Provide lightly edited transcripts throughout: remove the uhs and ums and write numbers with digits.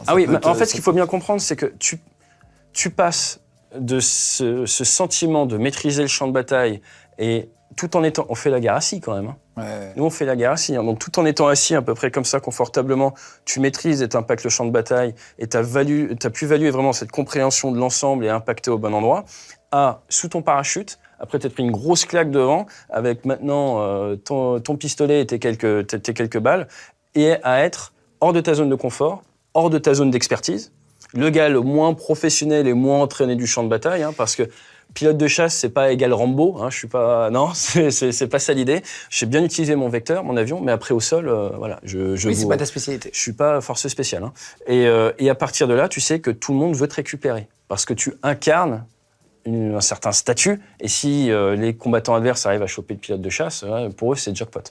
Ah oui, en fait, ce qu'il faut bien comprendre, c'est que tu passes de ce sentiment de maîtriser le champ de bataille et tout en étant... On fait la guerre assis quand même. Hein. Ouais. Nous, on fait la guerre assis. Hein. Donc, tout en étant assis à peu près comme ça, confortablement, tu maîtrises et tu impactes le champ de bataille et ta plus-value est vraiment cette compréhension de l'ensemble et impacter au bon endroit. Sous ton parachute, après t'être pris une grosse claque devant, avec maintenant ton pistolet et tes quelques balles, et à être hors de ta zone de confort, hors de ta zone d'expertise. Le gars le moins professionnel et moins entraîné du champ de bataille, hein, parce que pilote de chasse, c'est pas égal Rambo, hein, je suis pas... Non, c'est pas ça l'idée. Je sais bien utiliser mon vecteur, mon avion, mais après au sol, voilà. C'est pas ta spécialité. Je suis pas force spéciale. Hein. Et à partir de là, tu sais que tout le monde veut te récupérer, parce que tu incarnes un certain statut, et si les combattants adverses arrivent à choper le pilote de chasse, pour eux, c'est jackpot.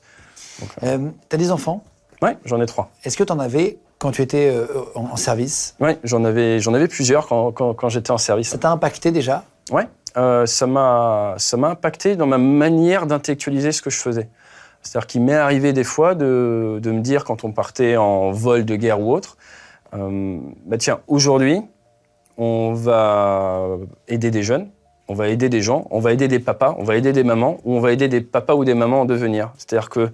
T'as des enfants ? Ouais, j'en ai 3. Est-ce que t'en avais quand tu étais en service ? Ouais, j'en avais plusieurs quand j'étais en service. Ça t'a impacté déjà ? Ouais, ça m'a impacté dans ma manière d'intellectualiser ce que je faisais. C'est-à-dire qu'il m'est arrivé des fois de me dire, quand on partait en vol de guerre ou autre, tiens, aujourd'hui, on va aider des jeunes, on va aider des gens, on va aider des papas, on va aider des mamans, ou on va aider des papas ou des mamans en devenir. C'est-à-dire que,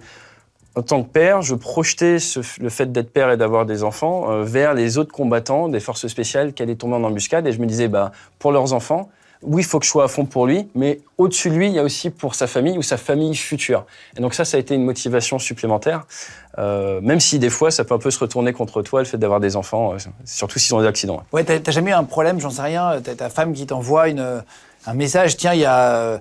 en tant que père, je projetais le fait d'être père et d'avoir des enfants vers les autres combattants des forces spéciales qui allaient tomber en embuscade. Et je me disais, pour leurs enfants, oui, il faut que je sois à fond pour lui, mais au-dessus de lui, il y a aussi pour sa famille ou sa famille future. Et donc ça a été une motivation supplémentaire, même si des fois, ça peut un peu se retourner contre toi, le fait d'avoir des enfants, surtout s'ils ont des accidents. Ouais, t'as jamais eu un problème, j'en sais rien, t'as ta femme qui t'envoie un message, tiens, il y a